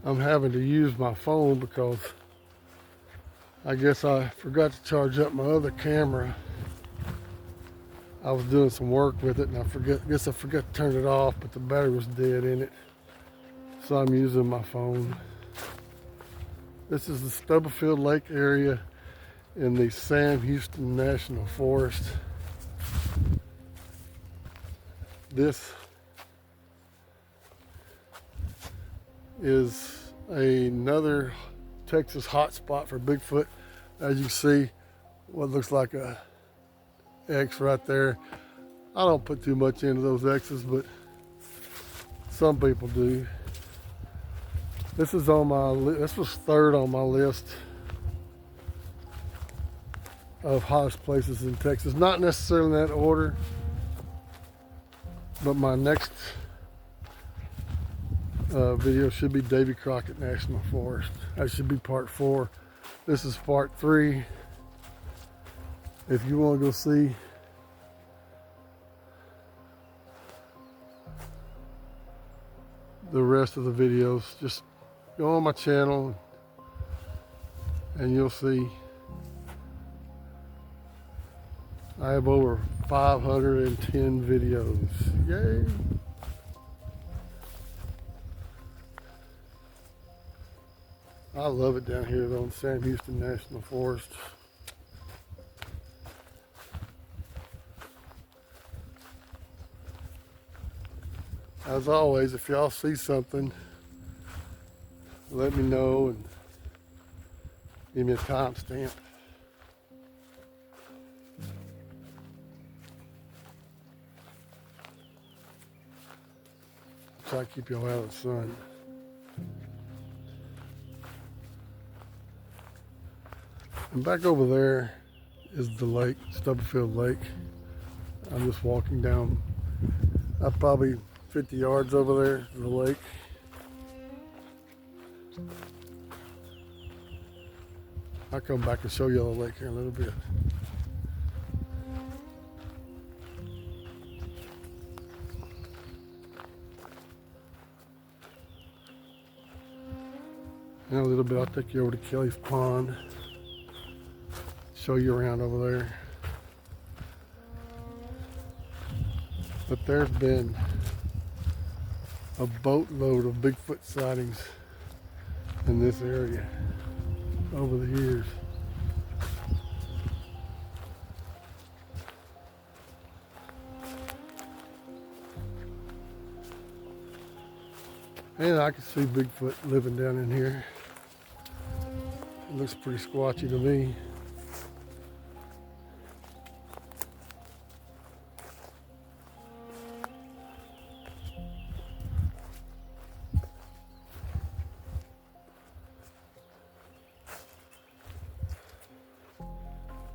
I'm having to use my phone because I guess I forgot to charge up my other camera. I was doing some work with it and I guess I forgot to turn it off, but the battery was dead in it. So I'm using my phone. This is the Stubblefield Lake area in the Sam Houston National Forest. This is another Texas hotspot for Bigfoot. As you see, what looks like a X right there. I don't put too much into those X's, but some people do. This is on my list. This was third on my list of hottest places in Texas. Not necessarily in that order, but my next video should be Davy Crockett National Forest. That should be part 4. This is part 3. If you want to go see the rest of the videos, just go on my channel and you'll see I have over 510 videos. Yay! I love it down here though in Sam Houston National Forest. As always, if y'all see something, let me know and give me a timestamp. Try to keep y'all out of the sun. And back over there is the lake, Stubblefield Lake. I'm just walking down, probably 50 yards over there to the lake. I'll come back and show you the lake here in a little bit. In a little bit, I'll take you over to Kelly's Pond, show you around over there. But there's been a boatload of Bigfoot sightings in this area over the years. And I can see Bigfoot living down in here. It looks pretty squatchy to me.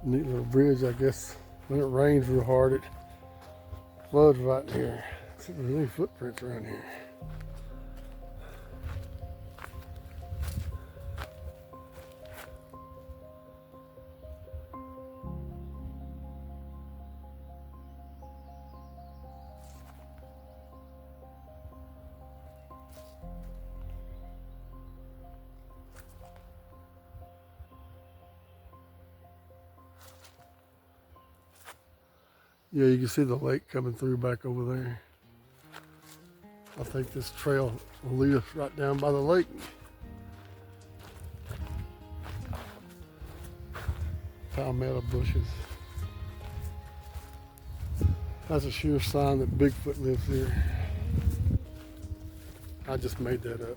Neat little bridge, I guess. When it rains real hard, it floods right in here. See if there's any footprints around here. Yeah, you can see the lake coming through back over there. I think this trail will lead us right down by the lake. Palmetto bushes. That's a sure sign that Bigfoot lives here. I just made that up.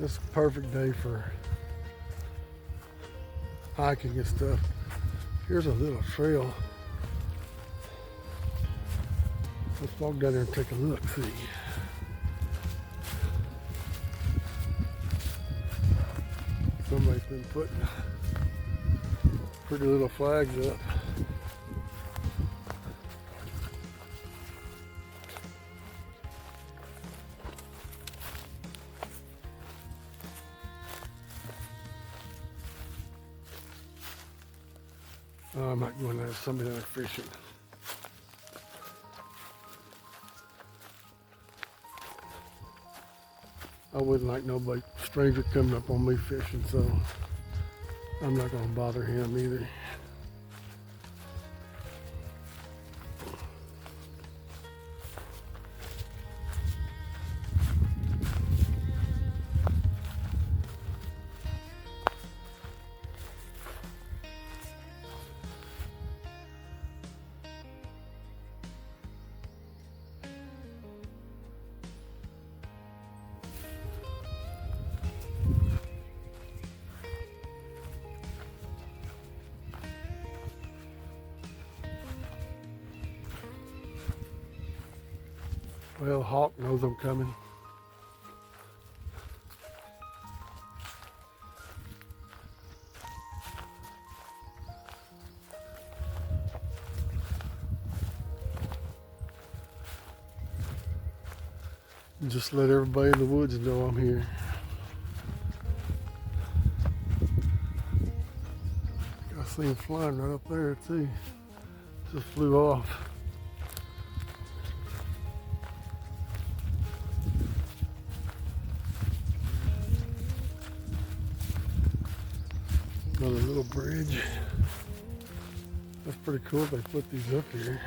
It's a perfect day for hiking and stuff. Here's a little trail. Let's walk down there and take a look, see. Somebody's been putting pretty little flags up. Oh, I might go in there. There's somebody there fishing. I wouldn't like nobody, stranger coming up on me fishing, so I'm not going to bother him either. Well, Hawk knows I'm coming. Just let everybody in the woods know I'm here. I see him flying right up there too. Just flew off. Another little bridge. That's pretty cool they put these up here.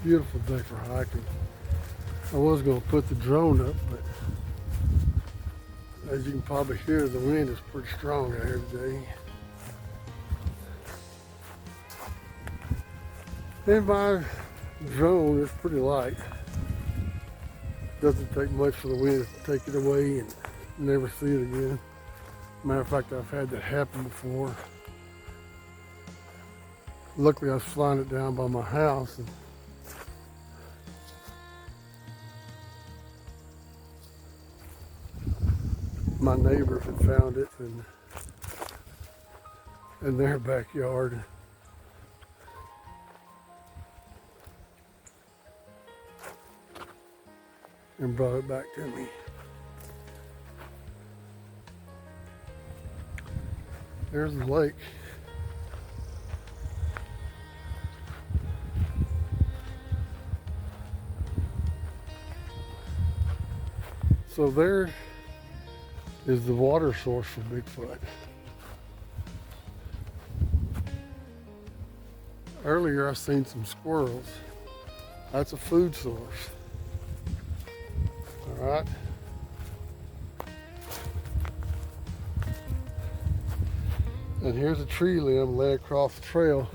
Beautiful day for hiking. I was going to put the drone up, but as you can probably hear, the wind is pretty strong out here today. And my drone is pretty light. Doesn't take much for the wind to take it away and never see it again. Matter of fact, I've had that happen before. Luckily, I was flying it down by my house, and my neighbors had found it in their backyard. And brought it back to me. There's the lake. So there is the water source for Bigfoot. Earlier I seen some squirrels. That's a food source. All right. And here's a tree limb laid across the trail.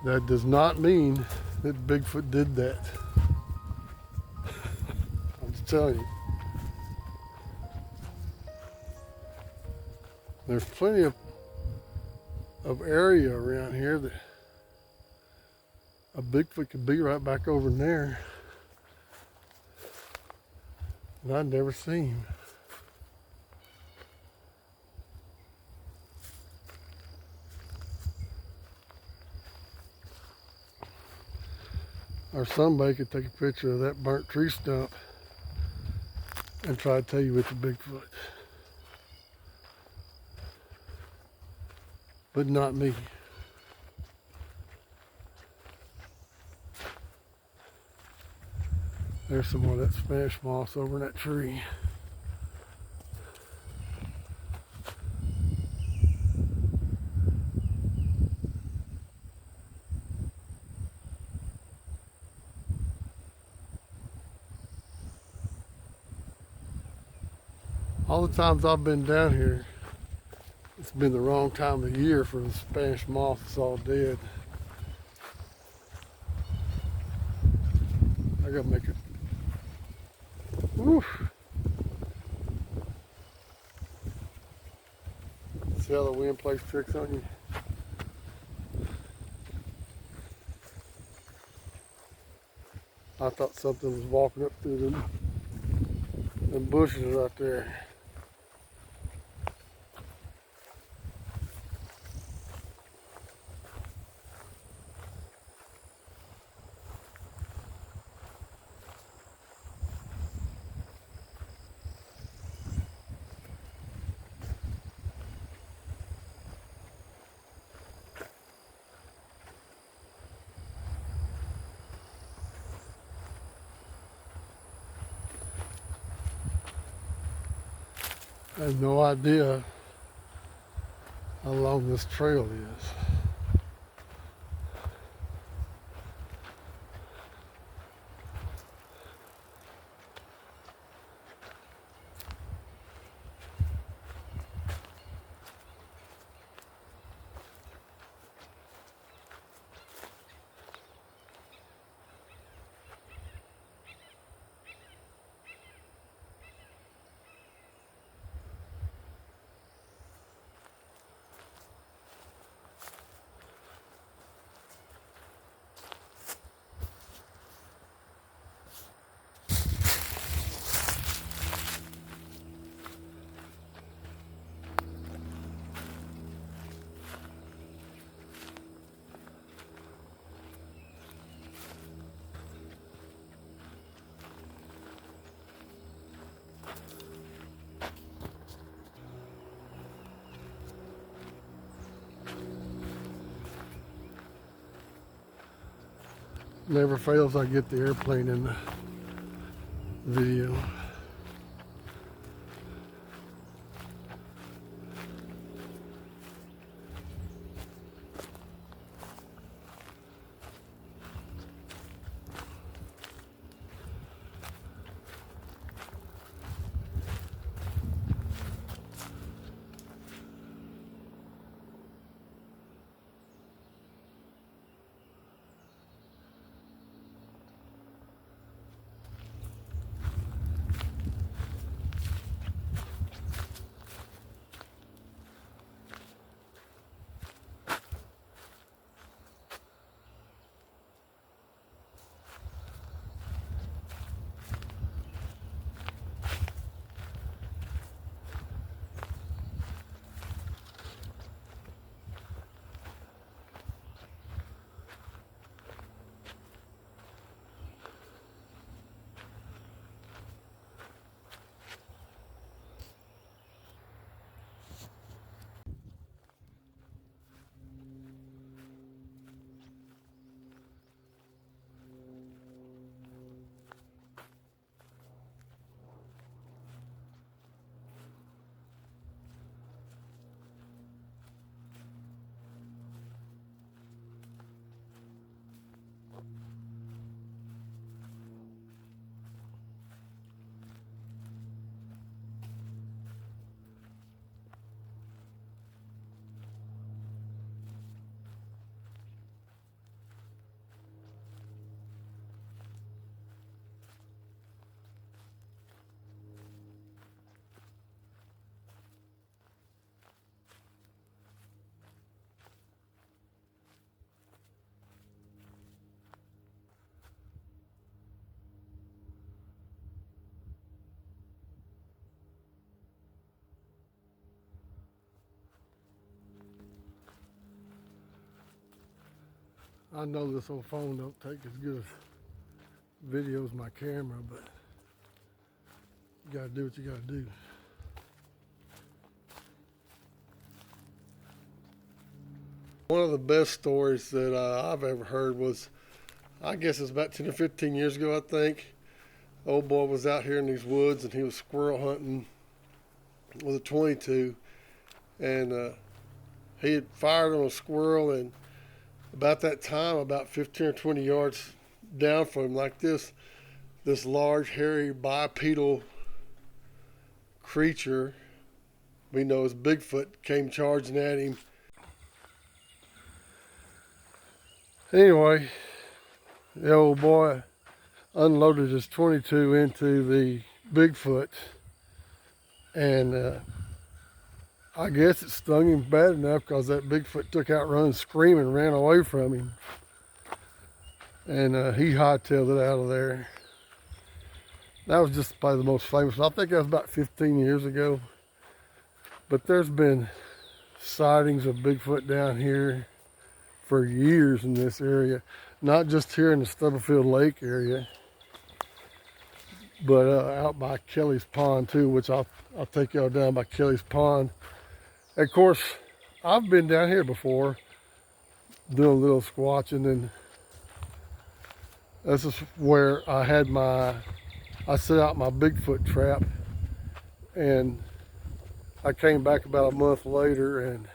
That does not mean that Bigfoot did that. I'm just telling you. There's plenty of area around here that a Bigfoot could be right back over in there. And I'd never seen him. Or somebody could take a picture of that burnt tree stump and try to tell you it's a Bigfoot. But not me. There's some more of that Spanish moss over in that tree. All the times I've been down here, it's been the wrong time of year for the Spanish moss. It's all dead. I gotta make it. Woof. See how the wind plays tricks on you? I thought something was walking up through them bushes right there. I have no idea how long this trail is. Never fails I get the airplane in the video. I know this old phone don't take as good videos my camera, but you gotta do what you gotta do. One of the best stories that I've ever heard was, I guess it's about 10 or 15 years ago, I think. Old boy was out here in these woods and he was squirrel hunting with a 22, and he had fired on a squirrel, and about that time, about 15 or 20 yards down from him, like this large, hairy, bipedal creature we know as Bigfoot came charging at him. Anyway, the old boy unloaded his 22 into the Bigfoot, and I guess it stung him bad enough because that Bigfoot took out running, screaming, ran away from him, and he hightailed it out of there. That was just probably the most famous. I think that was about 15 years ago. But there's been sightings of Bigfoot down here for years in this area. Not just here in the Stubblefield Lake area, but out by Kelly's Pond too, which I'll take y'all down by Kelly's Pond. Of course, I've been down here before doing a little squatching, and this is where I set out my Bigfoot trap, and I came back about a month later and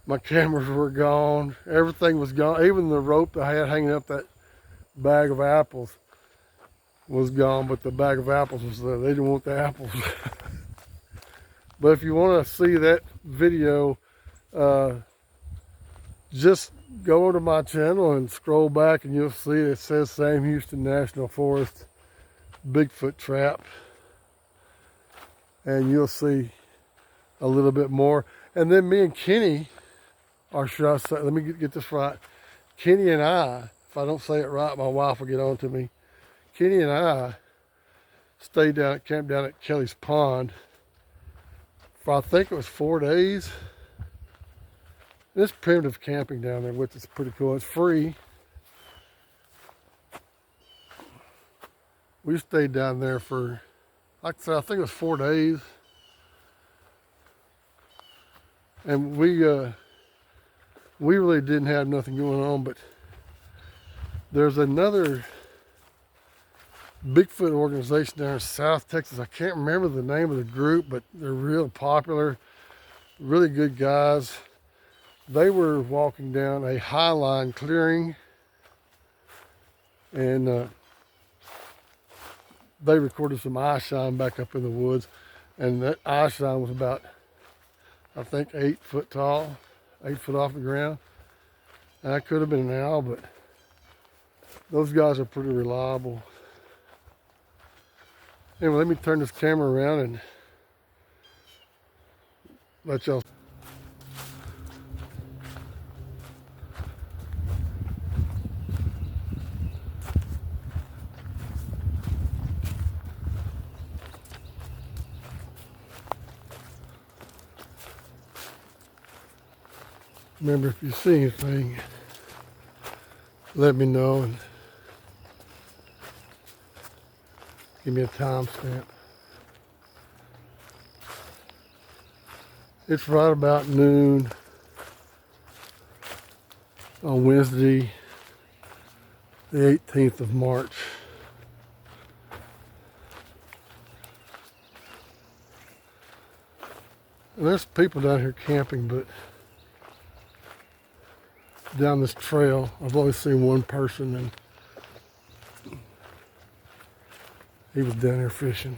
my cameras were gone. Everything was gone. Even the rope that I had hanging up that bag of apples was gone, but the bag of apples was there. They didn't want the apples. But if you want to see that video, just go over to my channel and scroll back and you'll see it says Sam Houston National Forest Bigfoot Trap. And you'll see a little bit more. And then me and Kenny, or should I say, let me get this right. Kenny and I, if I don't say it right, my wife will get on to me. Kenny and I camped down at Kelly's Pond for I think it was 4 days. It's primitive camping down there, which is pretty cool. It's free. We stayed down there for, like I said, I think it was 4 days. And we really didn't have nothing going on, but there's another Bigfoot organization down in South Texas. I can't remember the name of the group, but they're real popular, really good guys. They were walking down a highline clearing, and they recorded some eye shine back up in the woods, and that eye shine was about, I think, 8 foot tall, 8 foot off the ground. And that could have been an owl, but those guys are pretty reliable. Anyway, let me turn this camera around and let y'all. Remember, if you see anything, let me know and give me a timestamp. It's right about noon on Wednesday, the 18th of March. And there's people down here camping, but down this trail, I've only seen one person, and he was down there fishing.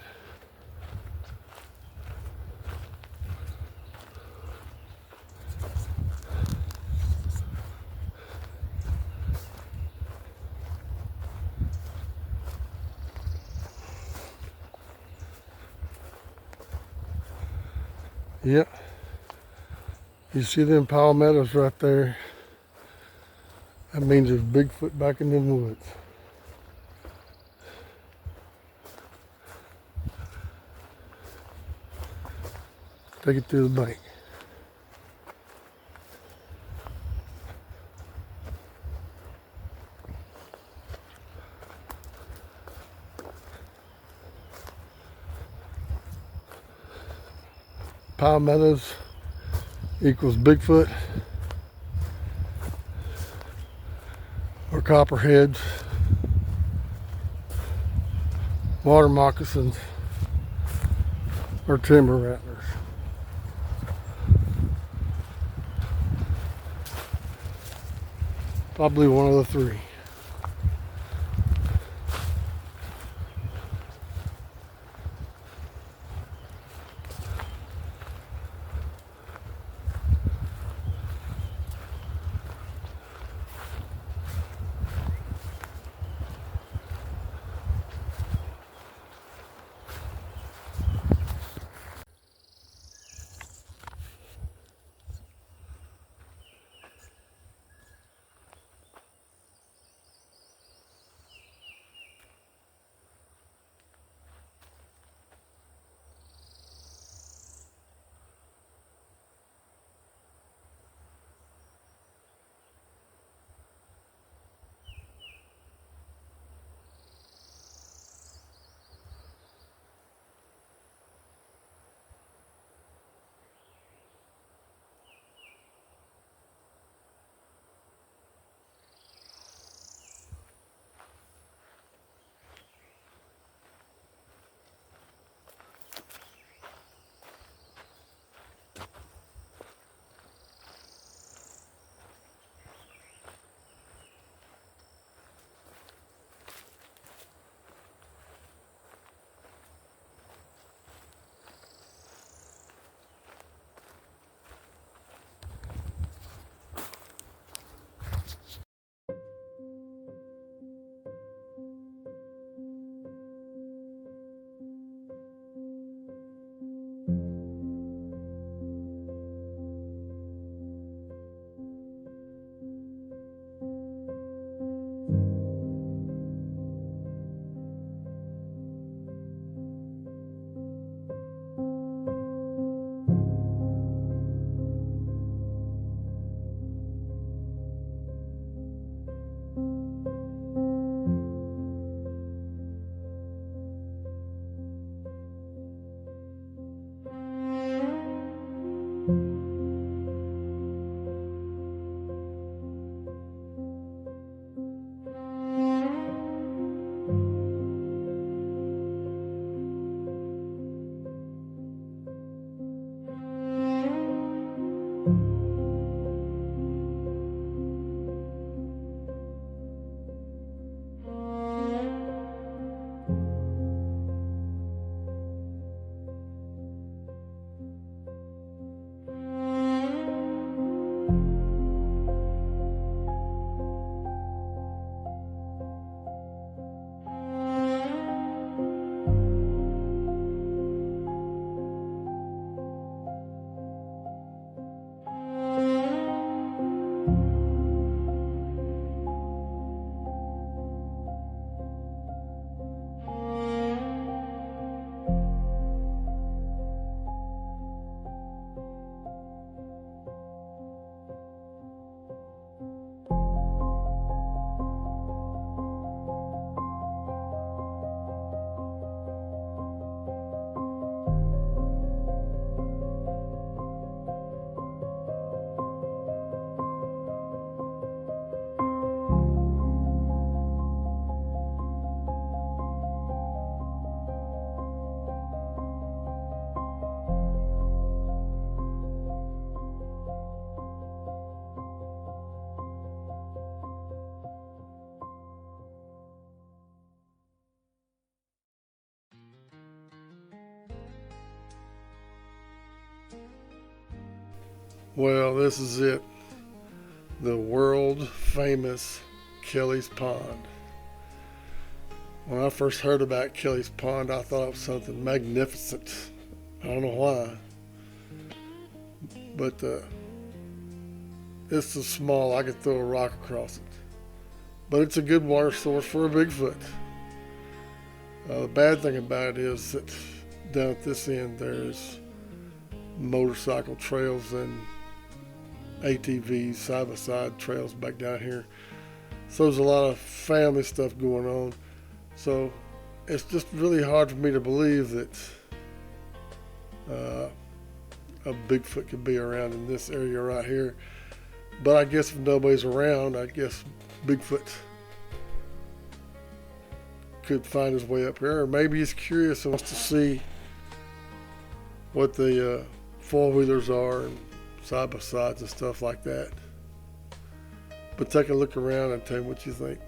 Yep. You see them palmettos right there? That means there's Bigfoot back in them woods. Take it to the bank. palmettos equals Bigfoot or copperheads, water moccasins, or timber rattlers. Probably one of the three. Well, this is it. The world famous Kelly's Pond. When I first heard about Kelly's Pond, I thought it was something magnificent. I don't know why. But it's so small I could throw a rock across it. But it's a good water source for a Bigfoot. The bad thing about it is that down at this end there's motorcycle trails and ATVs, side-by-side trails back down here. So there's a lot of family stuff going on. So it's just really hard for me to believe that a Bigfoot could be around in this area right here. But I guess if nobody's around, I guess Bigfoot could find his way up here. Or maybe he's curious and wants to see what the four-wheelers are and side-by-sides and stuff like that. But take a look around and tell me what you think.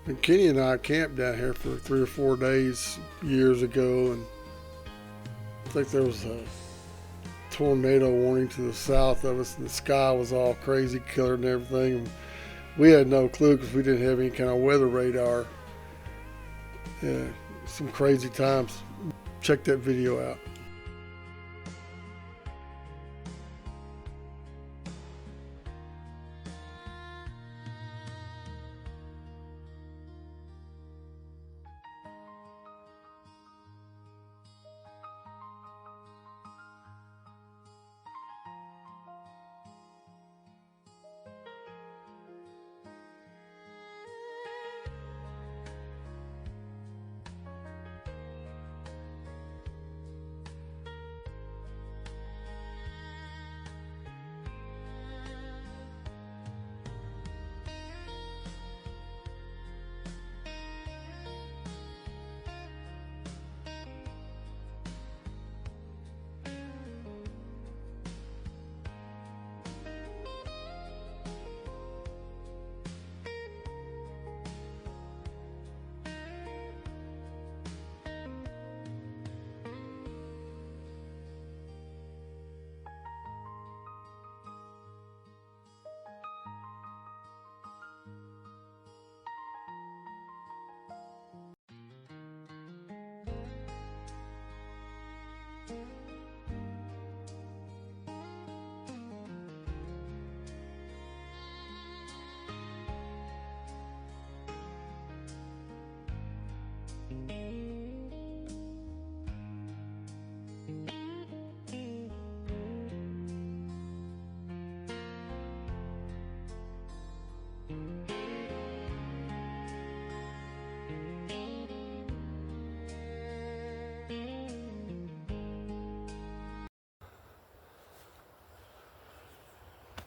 And Kenny and I camped down here for 3 or 4 days years ago, and I think there was a tornado warning to the south of us, and the sky was all crazy colored and everything. And we had no clue because we didn't have any kind of weather radar. Yeah, some crazy times. Check that video out.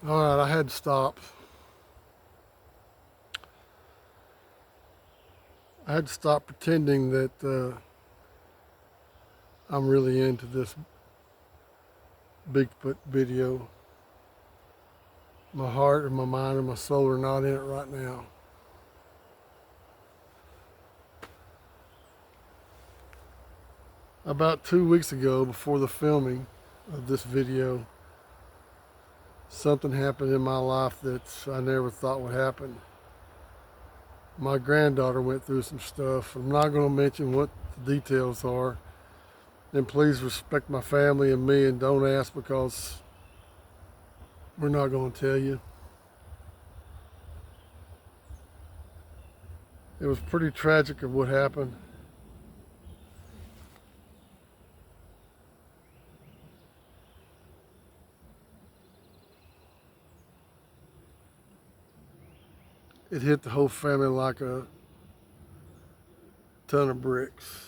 All right, I had to stop. I had to stop pretending that I'm really into this Bigfoot video. My heart and my mind and my soul are not in it right now. About 2 weeks ago, before the filming of this video, something happened in my life that I never thought would happen. My granddaughter went through some stuff. I'm not going to mention what the details are. And please respect my family and me, and don't ask because we're not going to tell you. It was pretty tragic of what happened. It hit the whole family like a ton of bricks.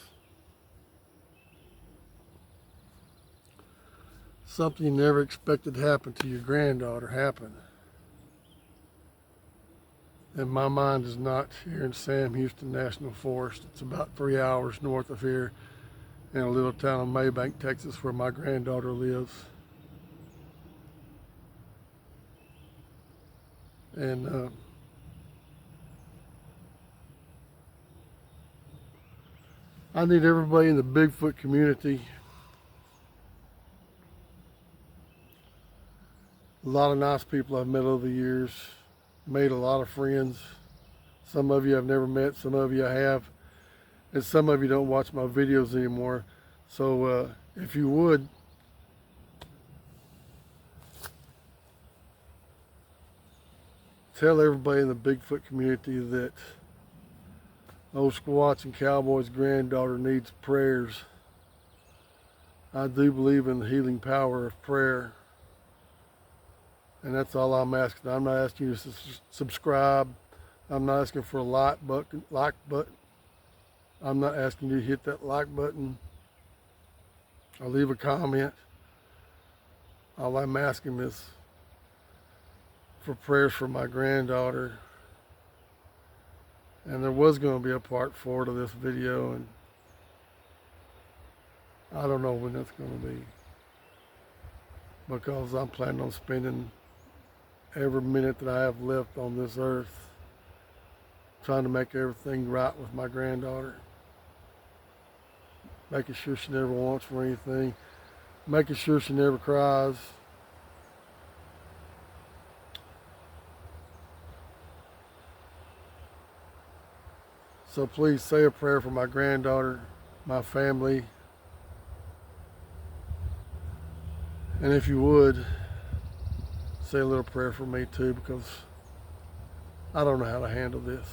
Something you never expected to happen to your granddaughter happened. And my mind is not here in Sam Houston National Forest. It's about 3 hours north of here in a little town of Maybank, Texas, where my granddaughter lives. And I need everybody in the Bigfoot community. A lot of nice people I've met over the years. Made a lot of friends. Some of you I've never met, some of you I have. And some of you don't watch my videos anymore. So if you would, tell everybody in the Bigfoot community that old Squatchin Cowboy's granddaughter needs prayers. I do believe in the healing power of prayer. And that's all I'm asking. I'm not asking you to subscribe. I'm not asking for a like button. I'm not asking you to hit that like button or leave a comment. All I'm asking is for prayers for my granddaughter. And there was going to be a part 4 to this video, and I don't know when that's going to be, because I'm planning on spending every minute that I have left on this earth trying to make everything right with my granddaughter, making sure she never wants for anything, making sure she never cries. So please say a prayer for my granddaughter, my family, and if you would, say a little prayer for me too, because I don't know how to handle this.